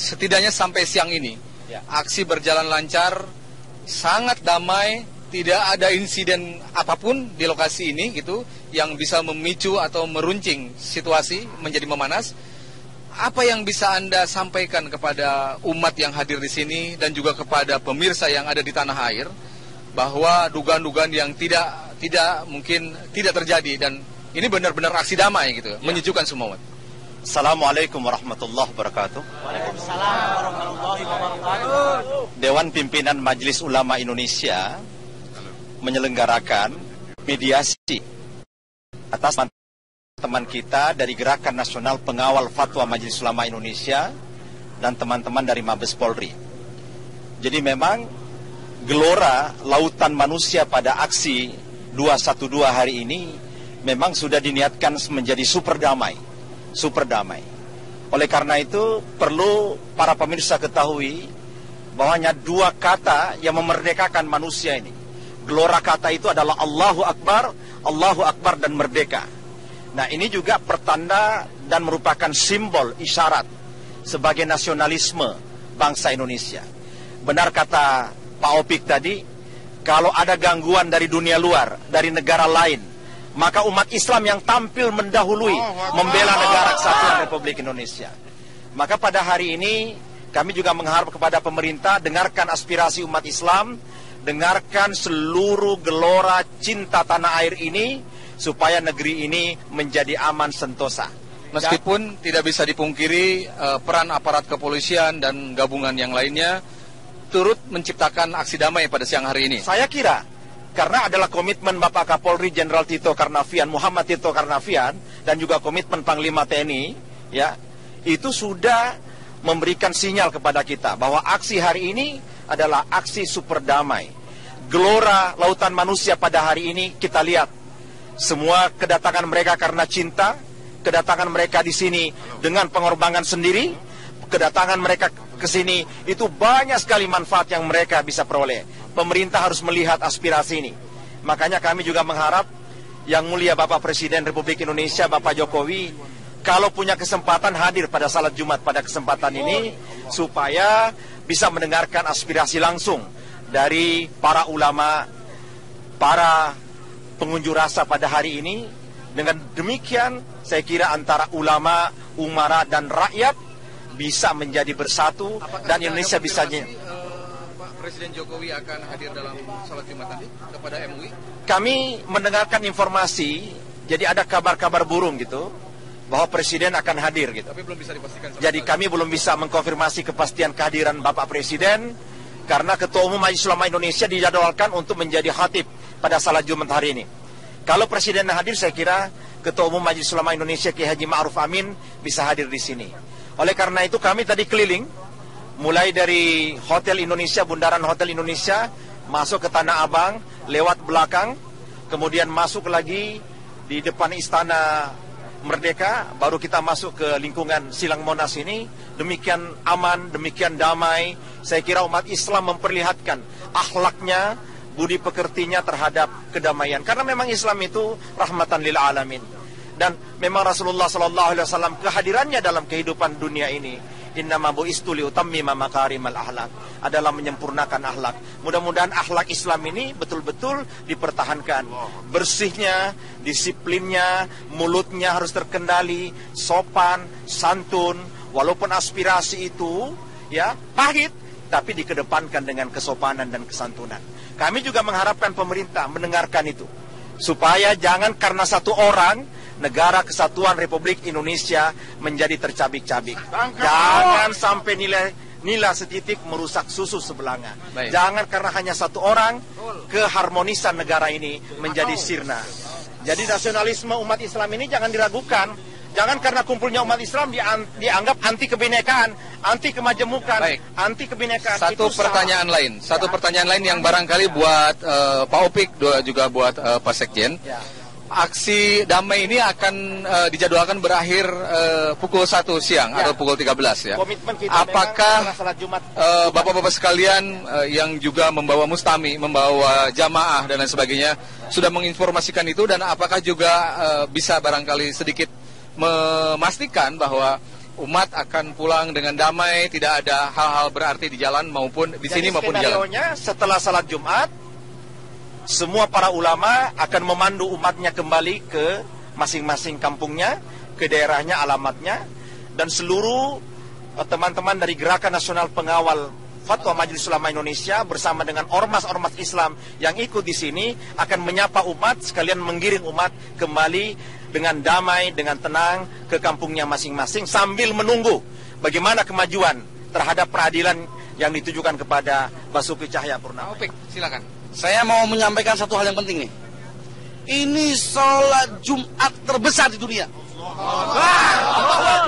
setidaknya sampai siang ini aksi berjalan lancar, sangat damai, tidak ada insiden apapun di lokasi ini gitu yang bisa memicu atau meruncing situasi menjadi memanas. Apa yang bisa Anda sampaikan kepada umat yang hadir di sini dan juga kepada pemirsa yang ada di tanah air bahwa dugaan-dugaan yang tidak mungkin tidak terjadi dan ini benar-benar aksi damai gitu, menyejukkan semua umat. Assalamualaikum warahmatullahi wabarakatuh. Waalaikumsalam warahmatullahi wabarakatuh. Dewan Pimpinan Majelis Ulama Indonesia menyelenggarakan mediasi atas teman kita dari Gerakan Nasional Pengawal Fatwa Majelis Ulama Indonesia dan teman-teman dari Mabes Polri. Jadi memang gelora lautan manusia pada aksi 212 hari ini memang sudah diniatkan menjadi super damai. Oleh karena itu perlu para pemirsa ketahui bahwa hanya dua kata yang memerdekakan manusia ini. Gelora kata itu adalah Allahu Akbar dan merdeka. Nah, ini juga pertanda dan merupakan simbol isyarat sebagai nasionalisme bangsa Indonesia. Benar kata Pak Opik tadi, kalau ada gangguan dari dunia luar, dari negara lain, maka umat Islam yang tampil mendahului membela negara kesatuan Republik Indonesia. Maka pada hari ini kami juga mengharap kepada pemerintah, dengarkan aspirasi umat Islam, dengarkan seluruh gelora cinta tanah air ini, supaya negeri ini menjadi aman sentosa. Meskipun tidak bisa dipungkiri peran aparat kepolisian dan gabungan yang lainnya turut menciptakan aksi damai pada siang hari ini. Saya kira karena adalah komitmen Bapak Kapolri Jenderal Tito Karnavian, Muhammad Tito Karnavian, dan juga komitmen Panglima TNI, ya, itu sudah memberikan sinyal kepada kita bahwa aksi hari ini adalah aksi super damai. Gelora lautan manusia pada hari ini kita lihat semua kedatangan mereka karena cinta, kedatangan mereka di sini dengan pengorbanan sendiri, kedatangan mereka ke sini itu banyak sekali manfaat yang mereka bisa peroleh. Pemerintah harus melihat aspirasi ini. Makanya kami juga mengharap Yang Mulia Bapak Presiden Republik Indonesia, Bapak Jokowi, kalau punya kesempatan hadir pada salat Jumat pada kesempatan ini, supaya bisa mendengarkan aspirasi langsung dari para ulama, para pengunjuk rasa pada hari ini. Dengan demikian saya kira antara ulama, umara dan rakyat bisa menjadi bersatu. Apakah dan Indonesia bisa Pak Presiden Jokowi akan hadir dalam salat Jumat nanti kepada MUI? Kami mendengarkan informasi, jadi ada kabar-kabar burung gitu bahwa Presiden akan hadir gitu. Tapi belum bisa dipastikan. Jadi kami belum bisa mengkonfirmasi kepastian kehadiran Bapak Presiden karena Ketua Umum Majelis Ulama Indonesia dijadwalkan untuk menjadi khatib pada salat Jumat hari ini. Kalau Presiden hadir, saya kira Ketua Umum Majelis Ulama Indonesia Kiai Haji Ma'ruf Amin bisa hadir di sini. Oleh karena itu kami tadi keliling, mulai dari Hotel Indonesia, Bundaran Hotel Indonesia, masuk ke Tanah Abang, lewat belakang, kemudian masuk lagi di depan Istana Merdeka, baru kita masuk ke lingkungan Silang Monas ini. Demikian aman, demikian damai. Saya kira umat Islam memperlihatkan akhlaknya, budi pekertinya terhadap kedamaian. Karena memang Islam itu rahmatan lil alamin. Dan memang Rasulullah SAW kehadirannya dalam kehidupan dunia ini, innama bu'istu liutammima makarimal akhlak, adalah menyempurnakan akhlak. Mudah-mudahan akhlak Islam ini betul-betul dipertahankan. Bersihnya, disiplinnya, mulutnya harus terkendali, sopan, santun, walaupun aspirasi itu ya pahit, tapi dikedepankan dengan kesopanan dan kesantunan. Kami juga mengharapkan pemerintah mendengarkan itu, supaya jangan karena satu orang negara kesatuan Republik Indonesia menjadi tercabik-cabik. Jangan sampai nilai setitik merusak susu sebelanga. Baik. Jangan karena hanya satu orang keharmonisan negara ini menjadi sirna. Jadi nasionalisme umat Islam ini jangan diragukan. Jangan karena kumpulnya umat Islam dianggap anti kebinekaan, anti kemajemukan, Baik. anti kebinekaan. Satu pertanyaan lain yang barangkali buat Pak Opik juga buat Pak Sekjen. Ya. Aksi damai ini akan dijadwalkan berakhir pukul 1 siang atau pukul 13 ya. Komitmen kita apakah salat Jumat Bapak-bapak sekalian yang juga membawa mustami, membawa jamaah dan lain sebagainya sudah menginformasikan itu, dan apakah juga bisa barangkali sedikit memastikan bahwa umat akan pulang dengan damai, tidak ada hal-hal berarti di jalan maupun di sini maupun di jalan. Skenario-nya setelah salat Jumat, semua para ulama akan memandu umatnya kembali ke masing-masing kampungnya, ke daerahnya, alamatnya, dan seluruh teman-teman dari Gerakan Nasional Pengawal Fatwa Majelis Ulama Indonesia bersama dengan ormas-ormas Islam yang ikut di sini akan menyapa umat, sekalian menggiring umat kembali dengan damai, dengan tenang ke kampungnya masing-masing sambil menunggu bagaimana kemajuan terhadap peradilan yang ditujukan kepada Basuki Cahayapurnama. Opik, silakan. Saya mau menyampaikan satu hal yang penting nih. Ini sholat Jumat terbesar di dunia.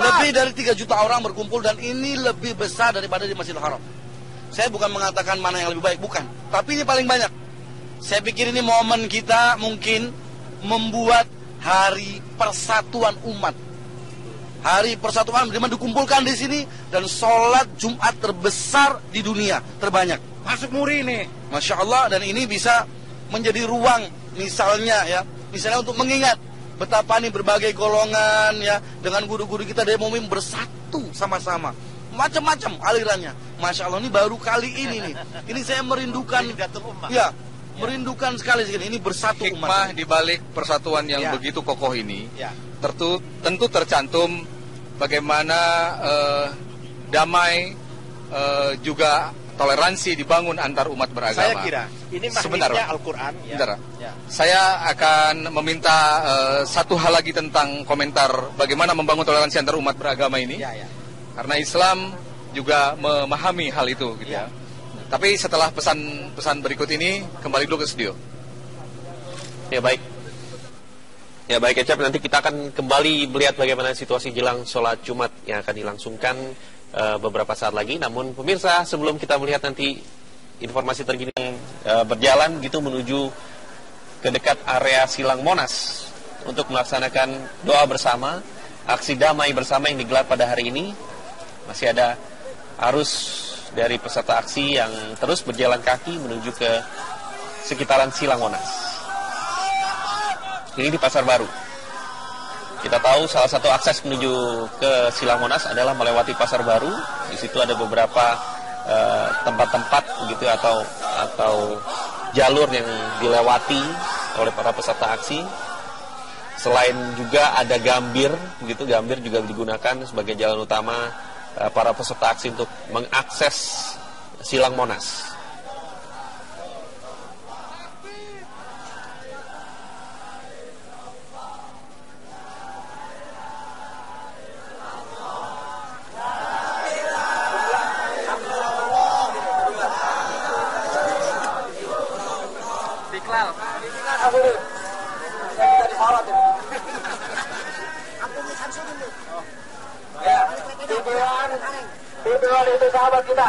Lebih dari 3 juta orang berkumpul dan ini lebih besar daripada di Masjidil Haram. Saya bukan mengatakan mana yang lebih baik, bukan. Tapi ini paling banyak. Saya pikir ini momen kita mungkin membuat hari persatuan umat. Hari persatuan dimana dikumpulkan di sini dan sholat Jumat terbesar di dunia, terbanyak. Masuk muri ini. Masya Allah, dan ini bisa menjadi ruang misalnya untuk mengingat betapa nih berbagai golongan ya dengan guru-guru kita dari MUMIN bersatu sama-sama. Macam-macam alirannya. Masya Allah, ini baru kali ini nih. Ini saya merindukan, ya, merindukan sekali ini bersatu umat. Hikmah di balik persatuan yang begitu kokoh ini, tentu tercantum bagaimana damai juga toleransi dibangun antar umat beragama. Saya kira ini magnisnya Al-Quran. Saya akan meminta satu hal lagi tentang komentar bagaimana membangun toleransi antar umat beragama ini. Karena Islam juga memahami hal itu gitu ya. Tapi setelah pesan-pesan berikut ini kembali dulu ke studio. Ya baik. Ya baik Ecep, nanti kita akan kembali melihat bagaimana situasi jelang sholat Jumat yang akan dilangsungkan beberapa saat lagi. Namun pemirsa, sebelum kita melihat nanti informasi terkini berjalan gitu menuju ke dekat area Silang Monas untuk melaksanakan doa bersama, aksi damai bersama yang digelar pada hari ini. Masih ada arus dari peserta aksi yang terus berjalan kaki menuju ke sekitaran Silang Monas. Ini di Pasar Baru. Kita tahu salah satu akses menuju ke Silang Monas adalah melewati Pasar Baru. Di situ ada beberapa tempat-tempat gitu atau jalur yang dilewati oleh para peserta aksi. Selain juga ada Gambir, begitu Gambir juga digunakan sebagai jalan utama para peserta aksi untuk mengakses Silang Monas.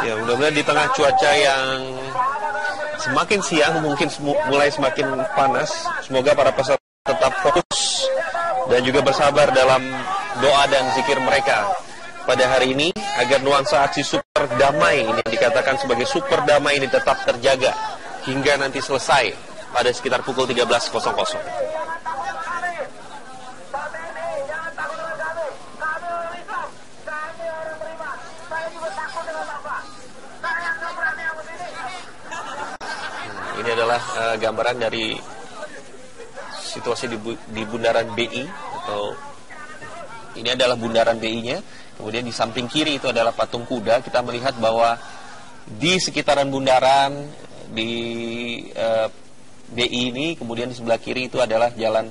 Ya, mudah-mudahan di tengah cuaca yang semakin siang mungkin mulai semakin panas, semoga para peserta tetap fokus dan juga bersabar dalam doa dan zikir mereka pada hari ini agar nuansa aksi super damai ini dikatakan sebagai super damai ini tetap terjaga hingga nanti selesai pada sekitar pukul 13.00. Ini adalah gambaran dari situasi di bundaran BI, atau ini adalah bundaran BI-nya. Kemudian di samping kiri itu adalah patung kuda. Kita melihat bahwa di sekitaran bundaran di BI ini, kemudian di sebelah kiri itu adalah jalan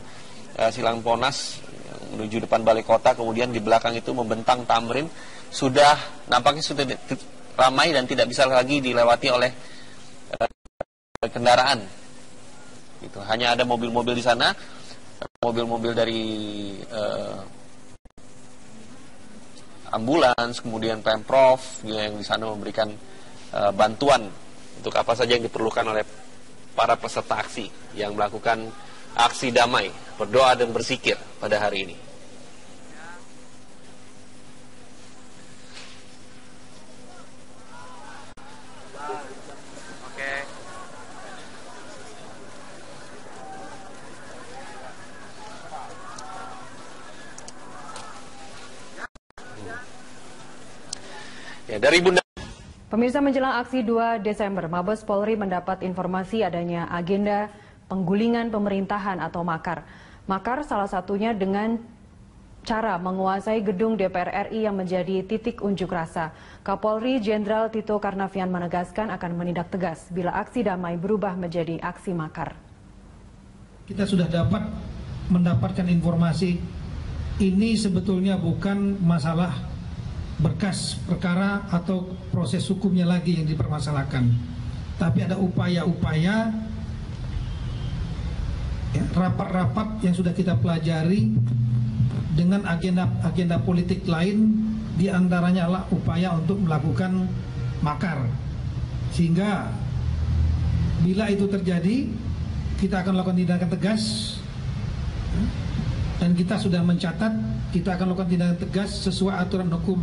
Silang Monas menuju depan Balai Kota. Kemudian di belakang itu membentang Tamrin. Nampaknya sudah ramai dan tidak bisa lagi dilewati oleh kendaraan. Itu hanya ada mobil-mobil di sana, mobil-mobil dari ambulans, kemudian Pemprov yang di sana memberikan bantuan untuk apa saja yang diperlukan oleh para peserta aksi yang melakukan aksi damai, berdoa dan berzikir pada hari ini. Ya, dari Bunda. Pemirsa, menjelang aksi 2 Desember, Mabes Polri mendapat informasi adanya agenda penggulingan pemerintahan atau makar. Makar salah satunya dengan cara menguasai gedung DPR RI yang menjadi titik unjuk rasa. Kapolri Jenderal Tito Karnavian menegaskan akan menindak tegas bila aksi damai berubah menjadi aksi makar. Kita sudah mendapatkan informasi ini sebetulnya bukan masalah berkas perkara atau proses hukumnya lagi yang dipermasalahkan, tapi ada upaya-upaya rapat-rapat yang sudah kita pelajari dengan agenda politik lain, diantaranya adalah upaya untuk melakukan makar, sehingga bila itu terjadi kita akan lakukan tindakan tegas, dan kita sudah mencatat kita akan lakukan tindakan tegas sesuai aturan hukum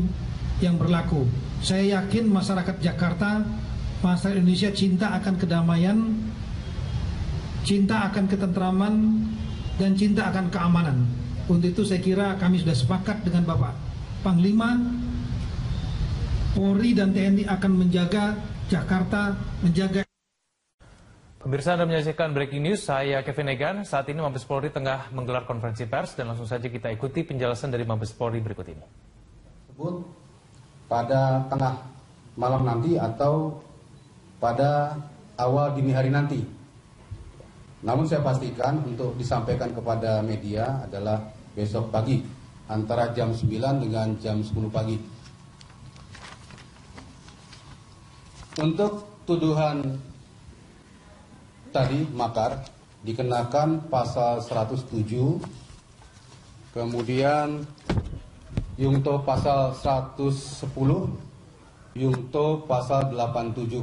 yang berlaku. Saya yakin masyarakat Jakarta, masyarakat Indonesia cinta akan kedamaian, cinta akan ketentraman, dan cinta akan keamanan. Untuk itu saya kira kami sudah sepakat dengan Bapak Panglima, Polri dan TNI akan menjaga Jakarta, menjaga. Pemirsa, Anda menyaksikan Breaking News, saya Kevin Egan. Saat ini Mabes Polri tengah menggelar konferensi pers dan langsung saja kita ikuti penjelasan dari Mabes Polri berikut ini. Pada tengah malam nanti atau pada awal dini hari nanti. Namun saya pastikan untuk disampaikan kepada media adalah besok pagi antara jam 9 dengan jam 10 pagi. Untuk tuduhan tadi makar dikenakan pasal 107, kemudian Yungto pasal 110, Yungto pasal 87.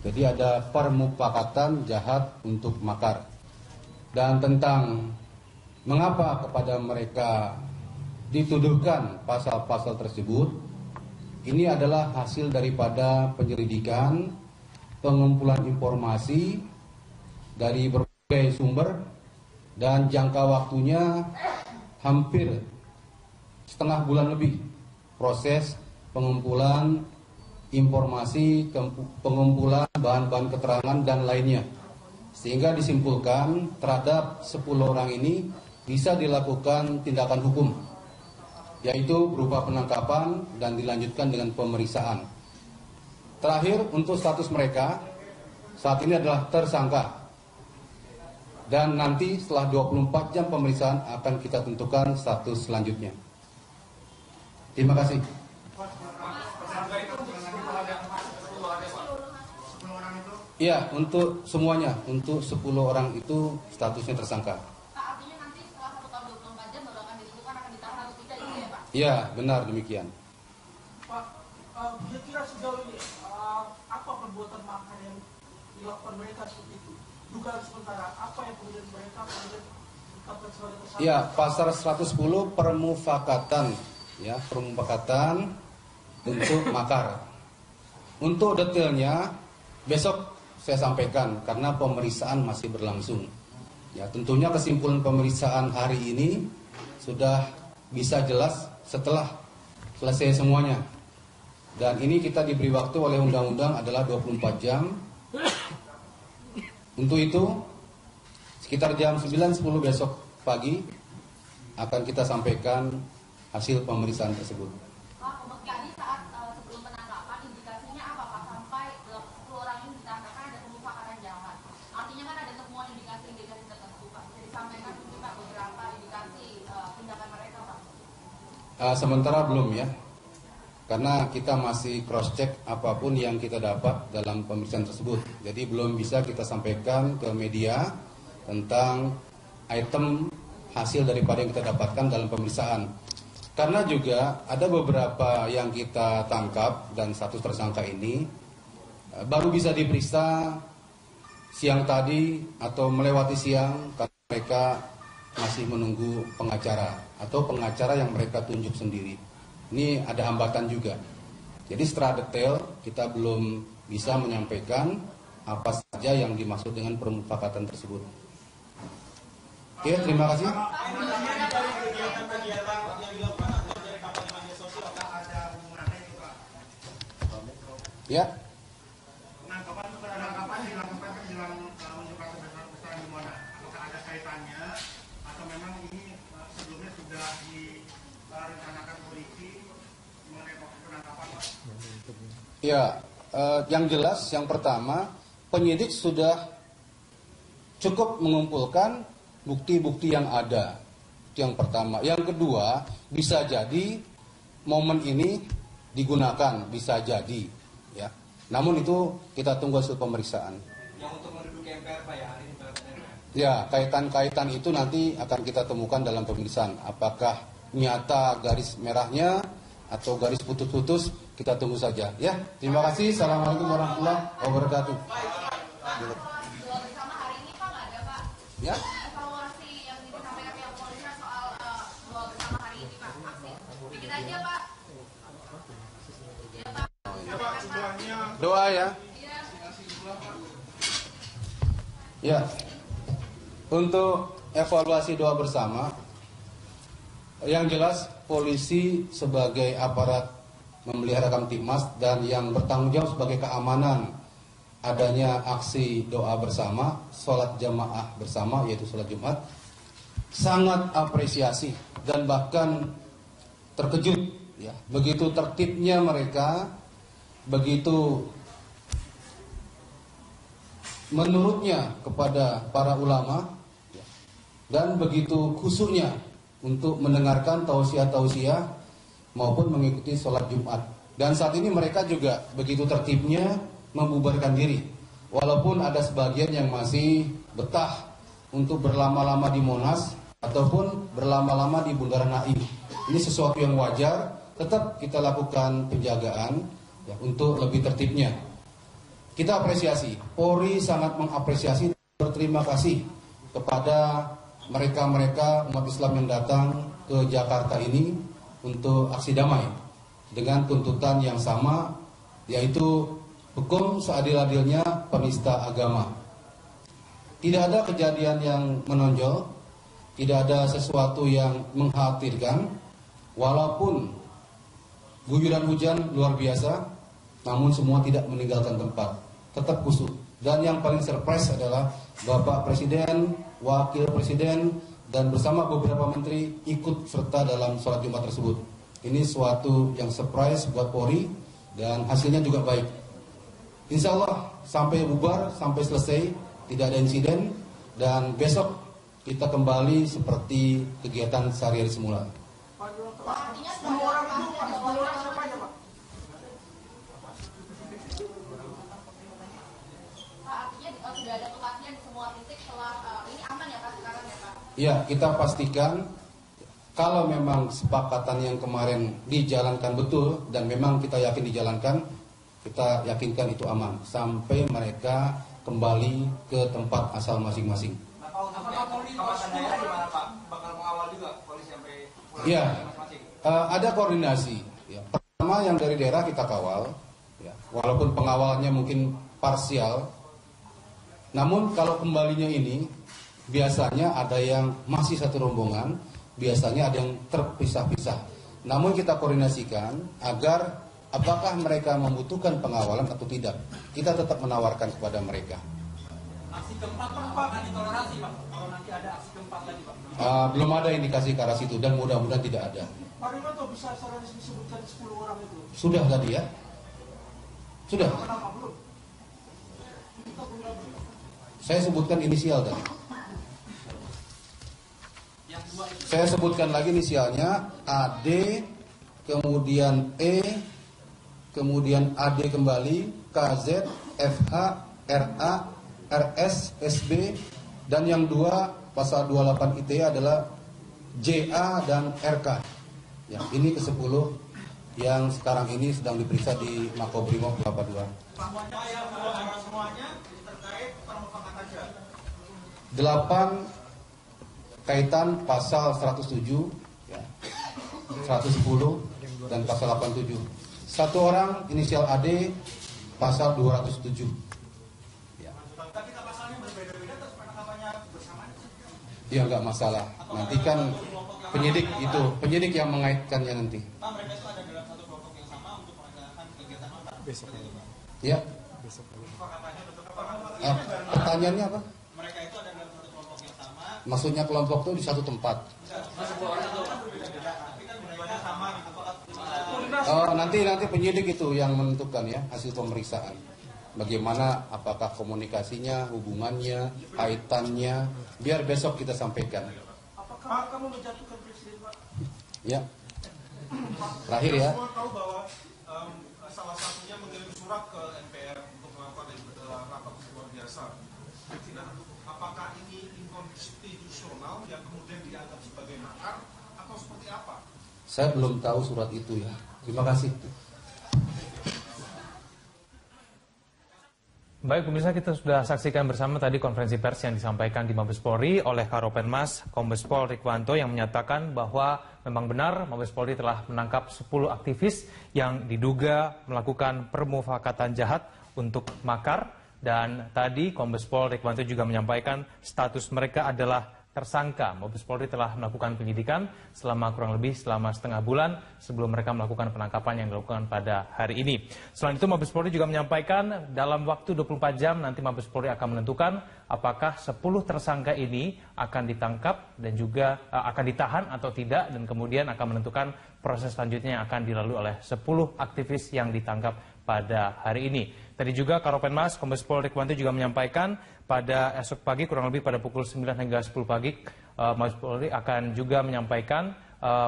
Jadi ada permufakatan jahat untuk makar. Dan tentang mengapa kepada mereka dituduhkan pasal-pasal tersebut, ini adalah hasil daripada penyelidikan, pengumpulan informasi dari berbagai sumber, dan jangka waktunya hampir setengah bulan lebih proses pengumpulan informasi, pengumpulan bahan-bahan keterangan dan lainnya, sehingga disimpulkan terhadap 10 orang ini bisa dilakukan tindakan hukum, yaitu berupa penangkapan dan dilanjutkan dengan pemeriksaan. Terakhir, untuk status mereka saat ini adalah tersangka, dan nanti setelah 24 jam pemeriksaan akan kita tentukan status selanjutnya. Terima kasih. Iya, untuk semuanya, untuk 10 orang itu statusnya tersangka. Artinya nanti setelah 1 tahun 24 jam baru akan ditentukan akan ditahan atau tidak, itu ya Pak? Iya, benar demikian. Pak, kira-kira sejauh ini apa perbuatan makar yang dilakukan mereka seperti itu? Dugaan sementara apa yang kemudian mereka ditetapkan sebagai tersangka? Iya, pasal 110 permufakatan, ya, permufakatan untuk makar. Untuk detailnya besok saya sampaikan karena pemeriksaan masih berlangsung. Ya, tentunya kesimpulan pemeriksaan hari ini sudah bisa jelas setelah selesai semuanya. Dan ini kita diberi waktu oleh undang-undang adalah 24 jam. Untuk itu sekitar jam 9.10 besok pagi akan kita sampaikan hasil pemeriksaan tersebut. Pak, tadi saat sebelum penangkapan indikasinya apa Pak? Sampai 10 orang ini ditangkapkan ada pemufakatan jahat. Artinya kan ada temuan indikasi-indikasi tertentu Pak. Bisa disampaikan mungkin Pak beberapa indikasi tindakan mereka Pak? Sementara belum ya. Karena kita masih cross check apapun yang kita dapat dalam pemeriksaan tersebut. Jadi belum bisa kita sampaikan ke media tentang item hasil daripada yang kita dapatkan dalam pemeriksaan. Karena juga ada beberapa yang kita tangkap dan status tersangka ini baru bisa diperiksa siang tadi atau melewati siang karena mereka masih menunggu pengacara atau pengacara yang mereka tunjuk sendiri. Ini ada hambatan juga. Jadi secara detail kita belum bisa menyampaikan apa saja yang dimaksud dengan permufakatan tersebut. Oke, terima kasih. Ya. Penangkapan dilakukan menjelang unjuk rasa besar-besaran di Monas. Apakah ada kaitannya atau memang ini sebelumnya sudah direncanakan polisi mengenai penangkapan, Pak? Ya, yang jelas yang pertama, penyidik sudah cukup mengumpulkan bukti-bukti yang ada. Itu yang pertama. Yang kedua, bisa jadi momen ini digunakan, bisa jadi, ya. Namun itu kita tunggu hasil pemeriksaan. Yang untuk menduduki MPR, Pak, ya, hari ini ya, kaitan-kaitan itu nanti akan kita temukan dalam pemeriksaan. Apakah nyata garis merahnya atau garis putus-putus, kita tunggu saja, ya. Terima kasih. Assalamualaikum warahmatullahi wabarakatuh. Ya. Evaluasi yang disampaikan pihak kepolisian soal doa bersama hari ini, Pak. Bikin aja, Pak. Doa ya. Ya. Untuk evaluasi doa bersama, yang jelas polisi sebagai aparat memelihara Kamtibmas dan yang bertanggung jawab sebagai keamanan adanya aksi doa bersama, sholat jamaah bersama, yaitu sholat Jumat, sangat apresiasi dan bahkan terkejut, ya, begitu tertibnya mereka, begitu menurutnya kepada para ulama, ya, dan begitu khusyuknya untuk mendengarkan tausiah-tausiah maupun mengikuti sholat Jumat. Dan saat ini mereka juga begitu tertibnya membubarkan diri, walaupun ada sebagian yang masih betah untuk berlama-lama di Monas ataupun berlama-lama di Bundaran HI. Ini sesuatu yang wajar, tetap kita lakukan penjagaan, ya, untuk lebih tertibnya. Kita apresiasi, Polri sangat mengapresiasi, berterima kasih kepada mereka-mereka umat Islam yang datang ke Jakarta ini untuk aksi damai dengan tuntutan yang sama, yaitu hukum seadil-adilnya penista agama. Tidak ada kejadian yang menonjol, tidak ada sesuatu yang mengkhawatirkan, walaupun guyuran hujan luar biasa, namun semua tidak meninggalkan tempat, tetap khusyuk. Dan yang paling surprise adalah Bapak Presiden, Wakil Presiden, dan bersama beberapa menteri ikut serta dalam sholat Jumat tersebut. Ini suatu yang surprise buat Polri dan hasilnya juga baik. Insya Allah sampai bubar, sampai selesai, tidak ada insiden, dan besok kita kembali seperti kegiatan sehari-hari semula. Artinya 10 orang itu, 10 orang siapa aja, Pak? Artinya sudah ada kepastian di semua titik setelah ini aman ya, Pak, sekarang ya, Pak? Ya, kita pastikan kalau memang kesepakatan yang kemarin dijalankan betul dan memang kita yakin dijalankan, kita yakinkan itu aman sampai mereka kembali ke tempat asal masing-masing. Apakah Polri kawasan daerah di mana, Pak? Bakal mengawal juga polisi sampai pulang Ya, masing-masing? ada koordinasi. Ya. Pertama yang dari daerah kita kawal, ya, walaupun pengawalannya mungkin parsial, namun kalau kembalinya ini biasanya ada yang masih satu rombongan, biasanya ada yang terpisah-pisah. Namun kita koordinasikan agar apakah mereka membutuhkan pengawalan atau tidak, kita tetap menawarkan kepada mereka. Aksi keempat, Pak, akan ditoleransi, Pak? Kalau nanti ada aksi keempat lagi, Pak? Belum ada indikasi ke arah situ dan mudah-mudahan tidak ada. Pak Rimanto bisa secara resmi disebutkan 10 orang itu? Sudah tadi ya? Sudah. Kenapa belum? Kita belum. Saya sebutkan inisial tadi. Saya sebutkan lagi inisialnya AD, kemudian E, kemudian AD kembali, KZ, FH, RA, RS, SB, dan yang dua pasal 28 ITE adalah JA dan RK. Ya, ini ke-10 yang sekarang ini sedang diperiksa di Makobrimob Kelapa II. Semuanya terkait permufakatan saja. 8 kaitan pasal 107, ya, 110 dan pasal 87. Satu orang inisial AD pasal 207. Ya. Tapi pasalnya berbeda-beda terus penangkapannya bersamaan. Ya nggak masalah. Nanti kan penyidik yang mengaitkannya nanti. Pak, mereka itu ada dalam satu kelompok yang sama untuk melaksanakan kegiatan apa? Besok. Ya. Pertanyaannya apa? Mereka itu ada dalam satu kelompok yang sama. Maksudnya kelompok itu di satu tempat. Oh, nanti penyidik itu yang menentukan ya hasil pemeriksaan. Bagaimana, apakah komunikasinya, hubungannya, kaitannya, biar besok kita sampaikan. Apakah kamu menjatuhkan presiden, Pak? Ya. Terakhir ya. Semua tahu bahwa salah satunya mengirim surat ke MPR untuk melakukan rapat luar biasa. Nah, apakah ini inkonstitusional yang kemudian dianggap sebagai makar atau seperti apa? Saya belum tahu surat itu ya. Terima kasih. Baik pemirsa, kita sudah saksikan bersama tadi konferensi pers yang disampaikan di Mabes Polri oleh Karopenmas Kombes Pol Rikwanto yang menyatakan bahwa memang benar Mabes Polri telah menangkap 10 aktivis yang diduga melakukan permufakatan jahat untuk makar, dan tadi Kombes Pol Rikwanto juga menyampaikan status mereka adalah tersangka. Mabes Polri telah melakukan penyidikan kurang lebih selama setengah bulan sebelum mereka melakukan penangkapan yang dilakukan pada hari ini. Selain itu Mabes Polri juga menyampaikan dalam waktu 24 jam nanti Mabes Polri akan menentukan apakah 10 tersangka ini akan ditangkap dan juga akan ditahan atau tidak, dan kemudian akan menentukan proses selanjutnya yang akan dilalui oleh 10 aktivis yang ditangkap pada hari ini. Tadi juga Karopenmas Kombes Pol Rikwanto juga menyampaikan pada esok pagi kurang lebih pada pukul 9 hingga 10 pagi Mabes Polri akan juga menyampaikan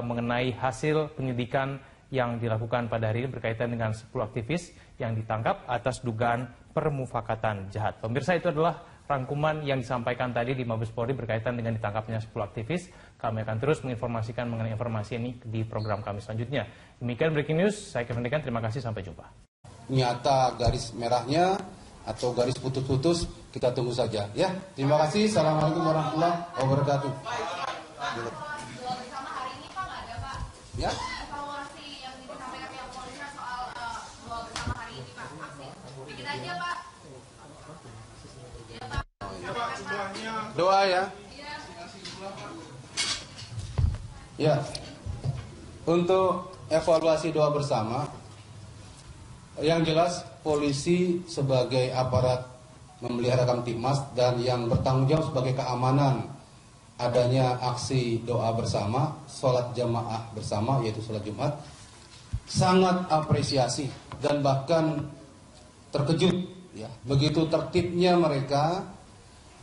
mengenai hasil penyidikan yang dilakukan pada hari ini berkaitan dengan 10 aktivis yang ditangkap atas dugaan permufakatan jahat. Pemirsa, itu adalah rangkuman yang disampaikan tadi di Mabes Polri berkaitan dengan ditangkapnya 10 aktivis. Kami akan terus menginformasikan mengenai informasi ini di program kami selanjutnya. Demikian Breaking News, saya Kevin Dekan, terima kasih, sampai jumpa. Nyata garis merahnya atau garis putus-putus, kita tunggu saja ya. Terima kasih. Assalamualaikum warahmatullahi wabarakatuh. Ya. Evaluasi yang disampaikan pihak kepolisian soal doa bersama hari ini, Pak. Sedikit aja, Pak. Doa ya. Ya. Untuk evaluasi doa bersama, yang jelas polisi sebagai aparat memelihara Kamtibmas dan yang bertanggung jawab sebagai keamanan adanya aksi doa bersama, sholat jamaah bersama yaitu sholat Jumat, sangat apresiasi dan bahkan terkejut ya, begitu tertibnya mereka,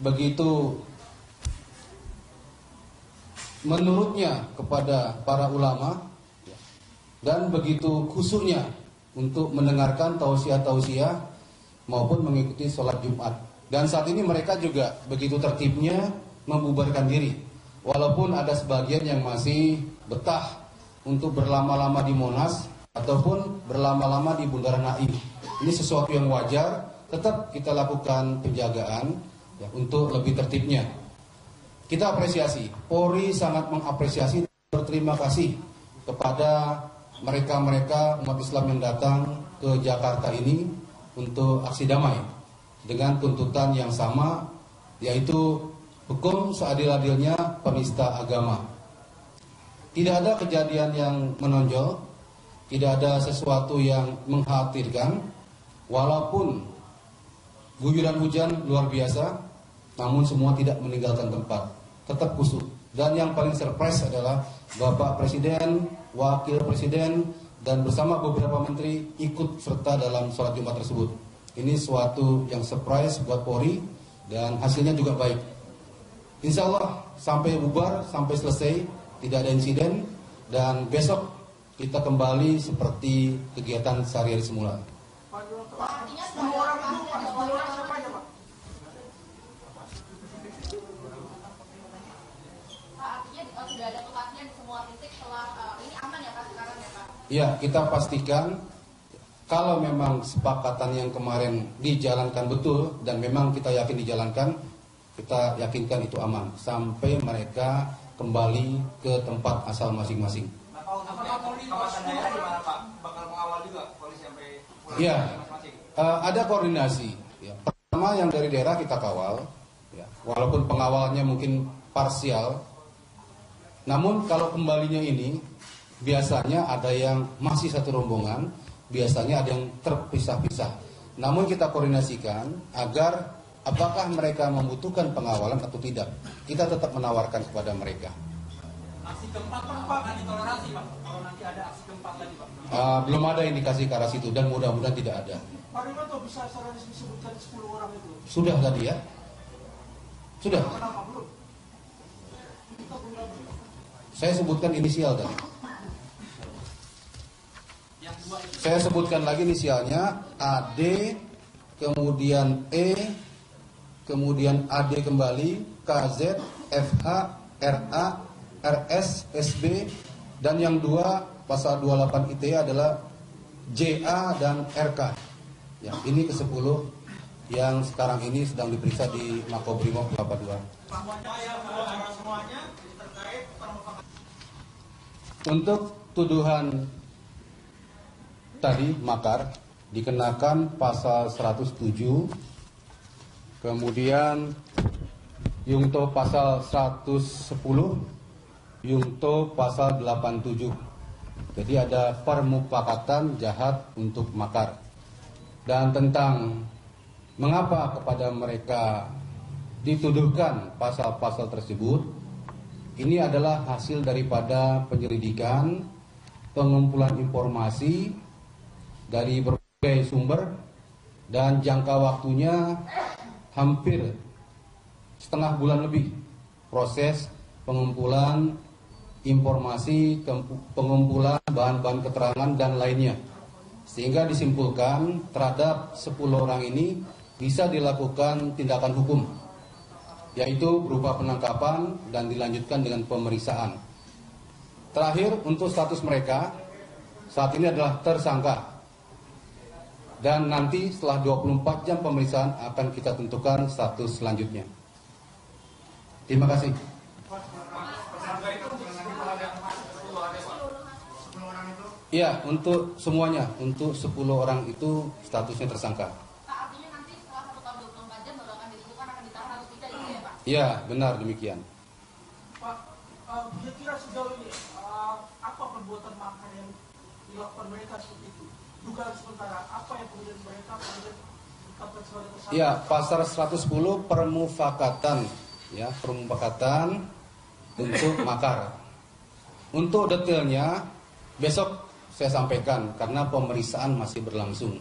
begitu menurutnya kepada para ulama dan begitu khusyuknya untuk mendengarkan tausiah-tausiah maupun mengikuti sholat Jumat. Dan saat ini mereka juga begitu tertibnya membubarkan diri. Walaupun ada sebagian yang masih betah untuk berlama-lama di Monas ataupun berlama-lama di Bundaran HI. Ini sesuatu yang wajar, tetap kita lakukan penjagaan ya, untuk lebih tertibnya. Kita apresiasi, Polri sangat mengapresiasi, berterima kasih kepada mereka-mereka umat Islam yang datang ke Jakarta ini untuk aksi damai dengan tuntutan yang sama, yaitu hukum seadil-adilnya penista agama. Tidak ada kejadian yang menonjol, tidak ada sesuatu yang mengkhawatirkan, walaupun guyuran hujan luar biasa, namun semua tidak meninggalkan tempat, tetap khusyuk. Dan yang paling surprise adalah Bapak Presiden, Wakil Presiden, dan bersama beberapa menteri ikut serta dalam sholat Jumat tersebut. Ini suatu yang surprise buat Polri dan hasilnya juga baik. Insya Allah sampai bubar, sampai selesai, tidak ada insiden, dan besok kita kembali seperti kegiatan sehari-hari semula. Artinya 10 orang itu, 10 orang siapa aja, Pak? Artinya sudah ada kepastian di semua titik setelah ini aman ya Pak sekarang ya Pak? Ya, kita pastikan kalau memang kesepakatan yang kemarin dijalankan betul dan memang kita yakin dijalankan, kita yakinkan itu aman sampai mereka kembali ke tempat asal masing-masing. Apakah Polri kawasan daerah di mana Pak? Bakal mengawal juga polisi sampai pulang Ya, masing-masing? ada koordinasi. Ya. Pertama yang dari daerah kita kawal, ya. Walaupun pengawalnya mungkin parsial, namun kalau kembalinya ini biasanya ada yang masih satu rombongan, biasanya ada yang terpisah-pisah. Namun kita koordinasikan agar apakah mereka membutuhkan pengawalan atau tidak. Kita tetap menawarkan kepada mereka. Aksi keempat Pak akan ditoleransi Pak. Kalau nanti ada aksi keempat lagi Pak. Belum ada indikasi ke arah situ dan mudah-mudahan tidak ada. Pak Rimanto bisa secara resmi disebutkan 10 orang itu? Sudah tadi ya? Sudah. Kenapa belum? Kita belum. Saya sebutkan inisial tadi. Saya sebutkan lagi inisialnya AD, kemudian E, kemudian AD kembali, KZ, FH, RA, RS, SB, dan yang dua pasal 28 ITE adalah JA dan RK. Ya, ini ke-10 yang sekarang ini sedang diperiksa di Makobrimob Kelapa II. Untuk tuduhan tadi makar dikenakan pasal 107, kemudian Yungto pasal 110, Yungto pasal 87. Jadi ada permufakatan jahat untuk makar. Dan tentang mengapa kepada mereka dituduhkan pasal-pasal tersebut, ini adalah hasil daripada penyelidikan, pengumpulan informasi dari berbagai sumber, dan jangka waktunya hampir setengah bulan lebih proses pengumpulan informasi, pengumpulan bahan-bahan keterangan dan lainnya, sehingga disimpulkan terhadap 10 orang ini bisa dilakukan tindakan hukum, yaitu berupa penangkapan dan dilanjutkan dengan pemeriksaan. Terakhir, untuk status mereka saat ini adalah tersangka, dan nanti setelah 24 jam pemeriksaan akan kita tentukan status selanjutnya. Terima kasih. Iya, untuk semuanya, untuk 10 orang itu statusnya tersangka. Pak, artinya nanti setelah 1 tahun 24 jam baru akan ditentukan akan ditahan atau tidak itu ya Pak? Iya, benar demikian. Pak, kira-kira sejauh ini apa perbuatan makar yang dilakukan mereka seperti itu? Dugaan sementara apa yang kemudian mereka ditetapkan sebagai tersangka? Iya, pasal 110 permufakatan, ya, permufakatan untuk makar. Untuk detailnya besok saya sampaikan karena pemeriksaan masih berlangsung.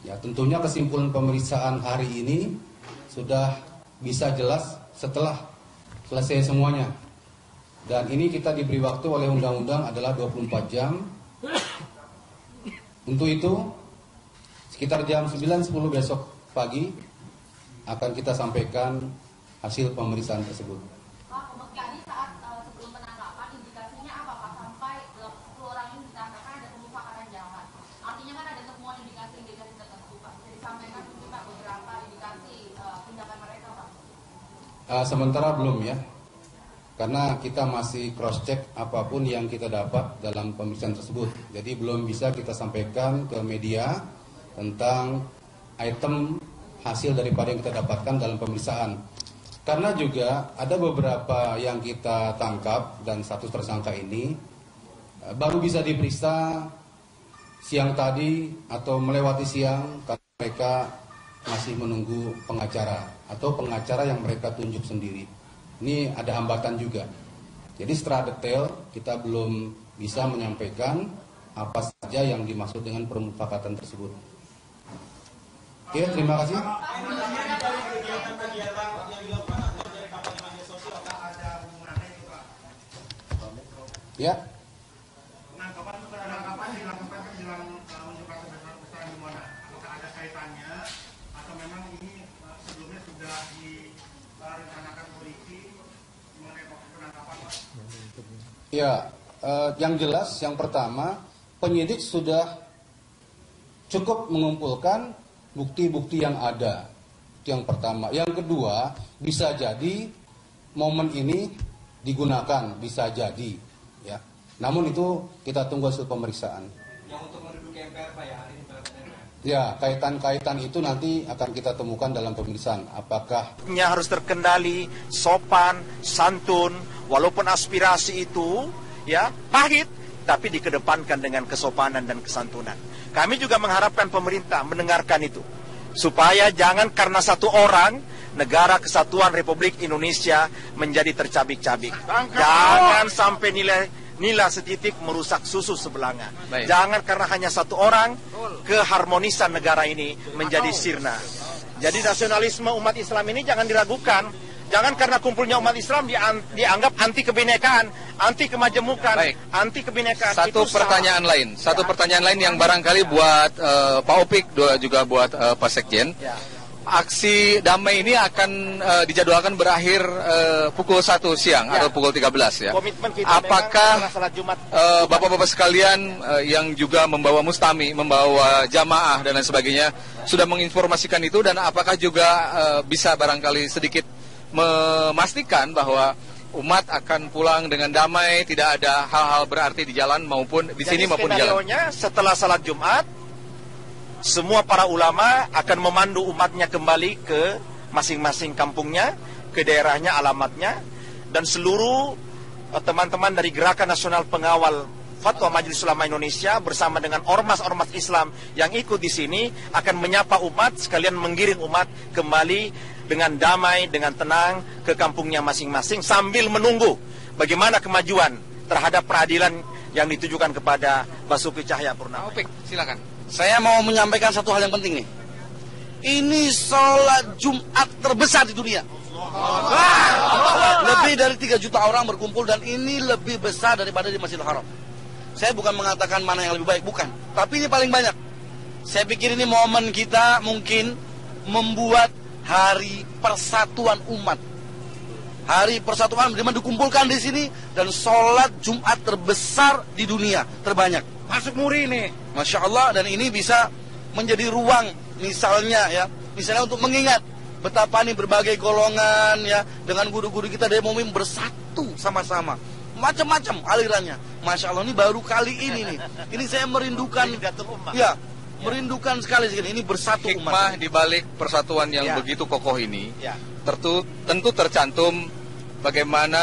Ya, tentunya kesimpulan pemeriksaan hari ini sudah bisa jelas setelah selesai semuanya. Dan ini kita diberi waktu oleh undang-undang adalah 24 jam. Untuk itu sekitar jam 9.10 besok pagi akan kita sampaikan hasil pemeriksaan tersebut. Pak, tadi saat sebelum penangkapan indikasinya apa Pak? Sampai 10 orang ini ditangkap kan ada pemufakatan jahat. Artinya kan ada temuan indikasi-indikasi tertentu Pak. Bisa disampaikan mungkin Pak beberapa indikasi tindakan mereka Pak? Sementara belum ya. Karena kita masih cross check apapun yang kita dapat dalam pemeriksaan tersebut. Jadi belum bisa kita sampaikan ke media tentang item hasil daripada yang kita dapatkan dalam pemeriksaan. Karena juga ada beberapa yang kita tangkap dan status tersangka ini baru bisa diperiksa siang tadi atau melewati siang karena mereka masih menunggu pengacara atau pengacara yang mereka tunjuk sendiri. Ini ada hambatan juga. Jadi secara detail kita belum bisa menyampaikan apa saja yang dimaksud dengan permufakatan tersebut. Oke, terima kasih. Ya. Penangkapan dilakukan menjelang unjuk rasa besar di Monas. Apakah ada kaitannya atau memang ini sebelumnya sudah direncanakan polisi mengenai penangkapan Pak? Ya, yang jelas yang pertama penyidik sudah cukup mengumpulkan bukti-bukti yang ada. Itu yang pertama. Yang kedua, bisa jadi momen ini digunakan, bisa jadi. Ya, namun itu kita tunggu hasil pemeriksaan. Yang untuk menduduki MPR Pak ya hari ini Pak. Ya, kaitan-kaitan itu nanti akan kita temukan dalam pemeriksaan. Apakah harus terkendali, sopan, santun, walaupun aspirasi itu ya pahit, tapi dikedepankan dengan kesopanan dan kesantunan. Kami juga mengharapkan pemerintah mendengarkan itu. supaya jangan karena satu orang negara kesatuan Republik Indonesia menjadi tercabik-cabik. Jangan sampai nilai setitik merusak susu sebelanga. Jangan karena hanya satu orang keharmonisan negara ini menjadi sirna. Jadi nasionalisme umat Islam ini jangan diragukan. Jangan karena kumpulnya umat Islam dianggap anti kebinekaan, anti kemajemukan, anti kebinekaan. Satu pertanyaan lain, pertanyaan lain yang barangkali buat Pak Opik juga buat Pak Sekjen. Aksi damai ini akan dijadwalkan berakhir pukul 1 siang atau pukul 13 ya. Apakah Bapak-bapak sekalian yang juga membawa mustami, membawa jamaah dan lain sebagainya sudah menginformasikan itu, dan apakah juga bisa barangkali sedikit memastikan bahwa umat akan pulang dengan damai, tidak ada hal-hal berarti di jalan maupun di sini maupun di jalan? Setelah salat Jumat, semua para ulama akan memandu umatnya kembali ke masing-masing kampungnya, ke daerahnya, alamatnya, dan seluruh teman-teman dari Gerakan Nasional Pengawal Fatwa Majelis Ulama Indonesia bersama dengan ormas-ormas Islam yang ikut di sini akan menyapa umat, sekalian menggiring umat kembali dengan damai, dengan tenang ke kampungnya masing-masing sambil menunggu bagaimana kemajuan terhadap peradilan yang ditujukan kepada Basuki Cahayapurnama. Opik, silakan. Saya mau menyampaikan satu hal yang penting nih. Ini sholat Jumat terbesar di dunia. Lebih dari 3 juta orang berkumpul, dan ini lebih besar daripada di Masjidil Haram. Saya bukan mengatakan mana yang lebih baik, bukan. Tapi ini paling banyak. Saya pikir ini momen kita mungkin membuat hari persatuan umat. Hari persatuan dimana dikumpulkan di sini, dan sholat Jumat terbesar di dunia, terbanyak. Masuk muri nih, Masya Allah. Dan ini bisa menjadi ruang misalnya untuk mengingat betapa nih berbagai golongan ya, dengan guru-guru kita dari Mu'min bersatu sama-sama. Macam-macam alirannya. Masya Allah, ini baru kali ini nih. Ini saya merindukan, ya, merindukan sekali ini bersatu umat. Hikmah di balik persatuan yang begitu kokoh ini tentu tercantum bagaimana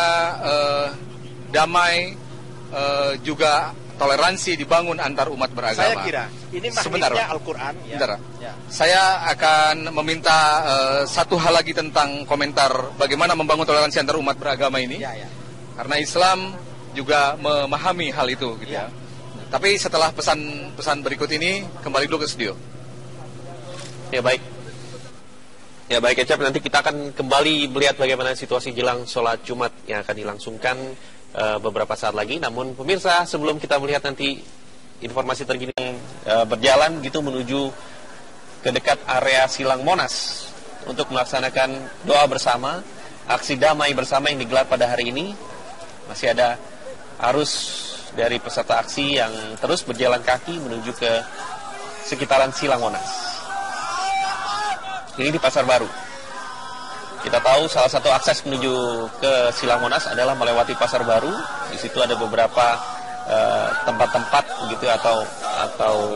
damai juga toleransi dibangun antar umat beragama. Saya kira ini maksudnya Al-Quran. Saya akan meminta satu hal lagi tentang komentar bagaimana membangun toleransi antar umat beragama ini. Karena Islam juga memahami hal itu gitu ya. Tapi setelah pesan berikut ini, kembali dulu ke studio. Ya baik. Ya baik Ecep, nanti kita akan kembali melihat bagaimana situasi jelang sholat Jumat yang akan dilangsungkan beberapa saat lagi. Namun pemirsa, sebelum kita melihat nanti informasi terkini berjalan gitu menuju ke dekat area Silang Monas untuk melaksanakan doa bersama, aksi damai bersama yang digelar pada hari ini. Masih ada arus dari peserta aksi yang terus berjalan kaki menuju ke sekitaran Silang Monas. Ini di Pasar Baru. Kita tahu salah satu akses menuju ke Silang Monas adalah melewati Pasar Baru. Di situ ada beberapa tempat-tempat gitu atau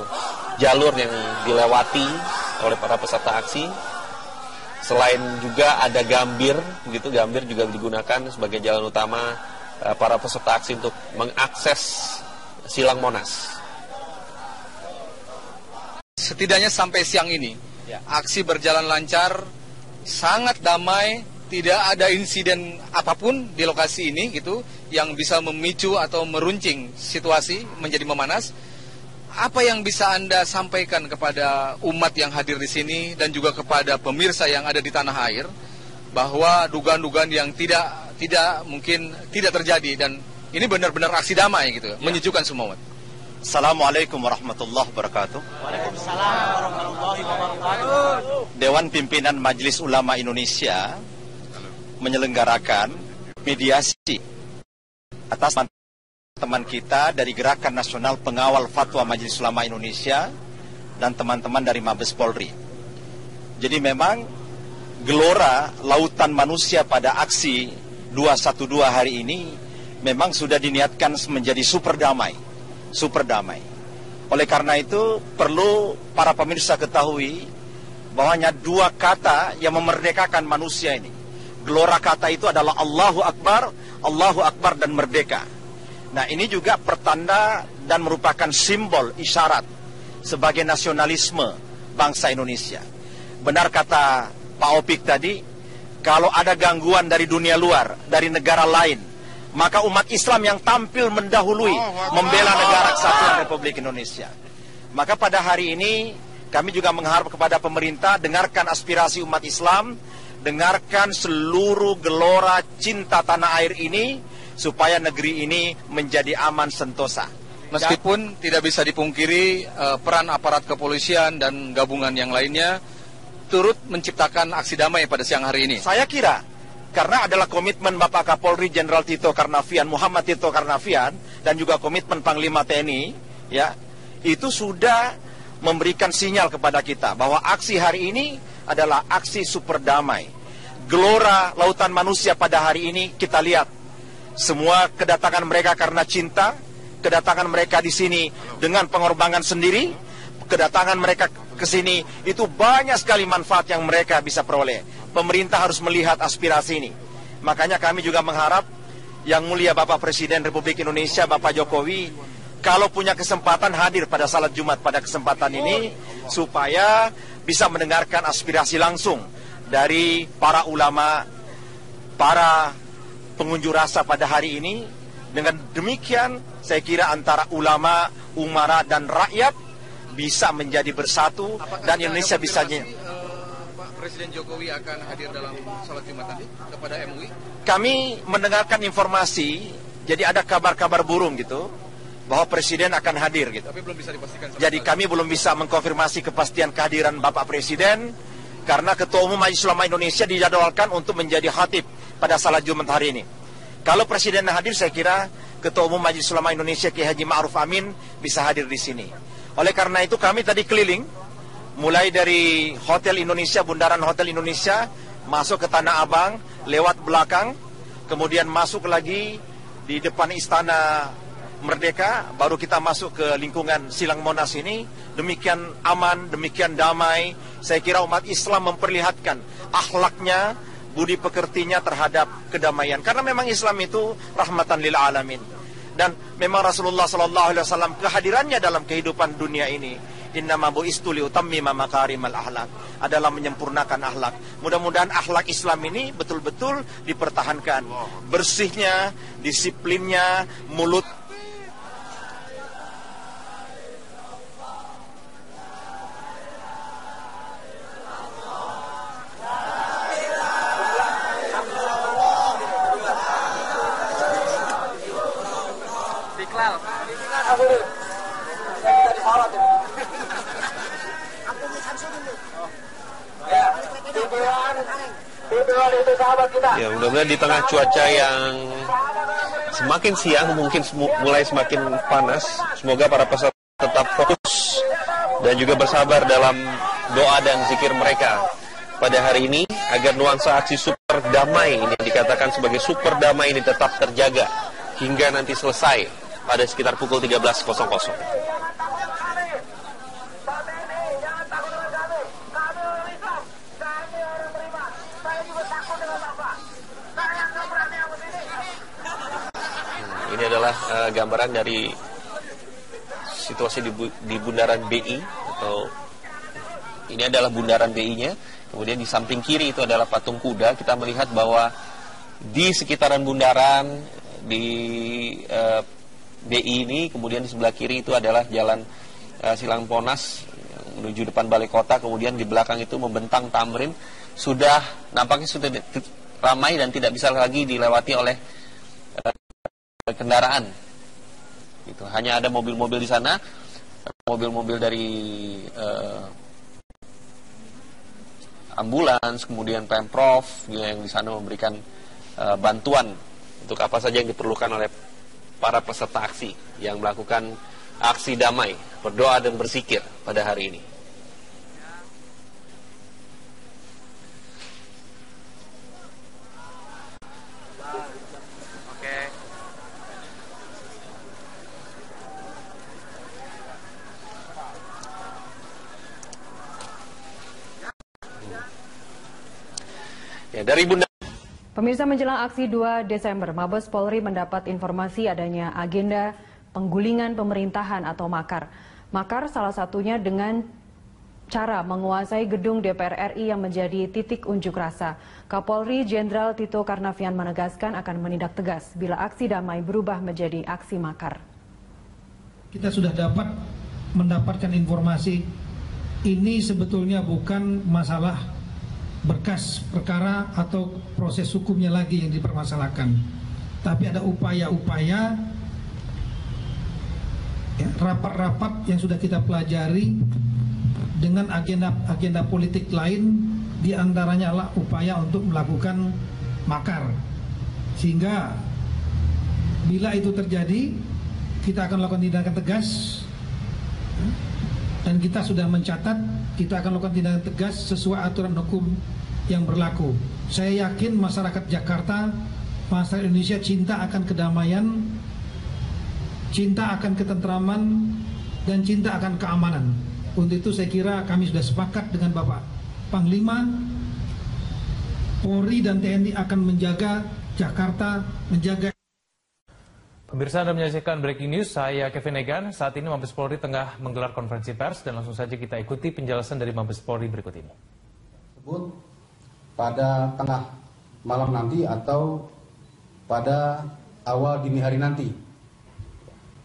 jalur yang dilewati oleh para peserta aksi. Selain juga ada Gambir, begitu Gambir juga digunakan sebagai jalan utama para peserta aksi untuk mengakses Silang Monas. Setidaknya sampai siang ini, aksi berjalan lancar, sangat damai, tidak ada insiden apapun di lokasi ini gitu yang bisa memicu atau meruncing situasi menjadi memanas. Apa yang bisa Anda sampaikan kepada umat yang hadir di sini dan juga kepada pemirsa yang ada di tanah air bahwa dugaan-dugaan yang tidak mungkin tidak terjadi, dan ini benar-benar aksi damai gitu, menyejukkan semua umat. Assalamualaikum warahmatullahi wabarakatuh. Waalaikumsalam warahmatullahi wabarakatuh. Dewan Pimpinan Majelis Ulama Indonesia menyelenggarakan mediasi atas teman kita dari Gerakan Nasional Pengawal Fatwa Majelis Ulama Indonesia dan teman-teman dari Mabes Polri. Jadi memang gelora lautan manusia pada aksi 212 hari ini memang sudah diniatkan menjadi super damai. Oleh karena itu perlu para pemirsa ketahui bahwanya 2 kata yang memerdekakan manusia ini. Gelora kata itu adalah Allahu Akbar dan merdeka. Nah, ini juga pertanda dan merupakan simbol isyarat sebagai nasionalisme bangsa Indonesia. Benar kata Pak Opik tadi, kalau ada gangguan dari dunia luar, dari negara lain, maka umat Islam yang tampil mendahului membela negara kesatuan Republik Indonesia. Maka pada hari ini kami juga mengharap kepada pemerintah, dengarkan aspirasi umat Islam, dengarkan seluruh gelora cinta tanah air ini, supaya negeri ini menjadi aman sentosa. Meskipun tidak bisa dipungkiri peran aparat kepolisian dan gabungan yang lainnya turut menciptakan aksi damai pada siang hari ini. Saya kira karena adalah komitmen Bapak Kapolri Jenderal Tito Karnavian, Muhammad Tito Karnavian, dan juga komitmen Panglima TNI, ya, itu sudah memberikan sinyal kepada kita bahwa aksi hari ini adalah aksi super damai. Gelora lautan manusia pada hari ini kita lihat semua kedatangan mereka karena cinta, kedatangan mereka di sini dengan pengorbanan sendiri, kedatangan mereka ke sini itu banyak sekali manfaat yang mereka bisa peroleh. Pemerintah harus melihat aspirasi ini. Makanya kami juga mengharap Yang Mulia Bapak Presiden Republik Indonesia, Bapak Jokowi, kalau punya kesempatan hadir pada salat Jumat pada kesempatan ini, supaya bisa mendengarkan aspirasi langsung dari para ulama, para pengunjuk rasa pada hari ini. Dengan demikian, saya kira antara ulama, umara, dan rakyat bisa menjadi bersatu. Apakah dan Indonesia bisa... Pak Presiden Jokowi akan hadir dalam salat Jumat nanti kepada MUI? Kami mendengarkan informasi, jadi ada kabar-kabar burung gitu, bahwa Presiden akan hadir gitu. Tapi belum bisa dipastikan. Jadi kami belum bisa mengkonfirmasi kepastian kehadiran Bapak Presiden, karena Ketua Umum Majelis Ulama Indonesia dijadwalkan untuk menjadi khatib pada salat Jumat hari ini. Kalau Presiden hadir, saya kira Ketua Umum Majelis Ulama Indonesia Kiai Haji Ma'ruf Amin bisa hadir di sini. Oleh karena itu kami tadi keliling, mulai dari Hotel Indonesia, Bundaran Hotel Indonesia, masuk ke Tanah Abang, lewat belakang, kemudian masuk lagi di depan Istana Merdeka, baru kita masuk ke lingkungan Silang Monas ini. Demikian aman, demikian damai. Saya kira umat Islam memperlihatkan akhlaknya, budi pekertinya terhadap kedamaian. Karena memang Islam itu rahmatan lil alamin. Dan memang Rasulullah SAW kehadirannya dalam kehidupan dunia ini, innama bu'istu liutammima makarimal akhlak, adalah menyempurnakan akhlak. Mudah-mudahan akhlak Islam ini betul-betul dipertahankan. Bersihnya, disiplinnya, mulut ya, mudah-mudahan di tengah cuaca yang semakin siang mungkin mulai semakin panas, semoga para peserta tetap fokus dan juga bersabar dalam doa dan zikir mereka pada hari ini, agar nuansa aksi super damai ini, yang dikatakan sebagai super damai ini, tetap terjaga hingga nanti selesai pada sekitar pukul 13.00. Ini adalah gambaran dari situasi di Bundaran BI, atau ini adalah Bundaran BI-nya. Kemudian di samping kiri itu adalah patung kuda. Kita melihat bahwa di sekitaran bundaran di BI ini, kemudian di sebelah kiri itu adalah jalan Silang Monas menuju depan Balai Kota. Kemudian di belakang itu membentang Tamrin. Nampaknya sudah ramai dan tidak bisa lagi dilewati oleh kendaraan. Gitu. Hanya ada mobil-mobil di sana, mobil-mobil dari ambulans, kemudian Pemprov yang di sana memberikan bantuan untuk apa saja yang diperlukan oleh para peserta aksi yang melakukan aksi damai, berdoa dan berzikir pada hari ini. Ya, dari Bunda. Pemirsa, menjelang aksi 2 Desember, Mabes Polri mendapat informasi adanya agenda penggulingan pemerintahan atau makar. Makar salah satunya dengan cara menguasai gedung DPR RI yang menjadi titik unjuk rasa. Kapolri Jenderal Tito Karnavian menegaskan akan menindak tegas bila aksi damai berubah menjadi aksi makar. Kita sudah mendapatkan informasi ini sebetulnya bukan masalah berkas perkara atau proses hukumnya lagi yang dipermasalahkan, tapi ada upaya-upaya rapat-rapat yang sudah kita pelajari dengan agenda politik lain, diantaranya adalah upaya untuk melakukan makar, sehingga bila itu terjadi kita akan lakukan tindakan tegas, dan kita sudah mencatat kita akan lakukan tindakan tegas sesuai aturan hukum yang berlaku. Saya yakin masyarakat Jakarta, masyarakat Indonesia cinta akan kedamaian, cinta akan ketentraman, dan cinta akan keamanan. Untuk itu saya kira kami sudah sepakat dengan Bapak Panglima, Polri dan TNI akan menjaga Jakarta, menjaga. Pemirsa, Anda menyaksikan Breaking News, saya Kevin Egan. Saat ini Mabes Polri tengah menggelar konferensi pers dan langsung saja kita ikuti penjelasan dari Mabes Polri berikut ini. Pada tengah malam nanti atau pada awal dini hari nanti.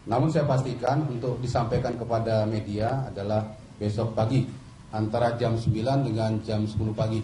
Namun saya pastikan untuk disampaikan kepada media adalah besok pagi antara jam 9 dengan jam 10 pagi.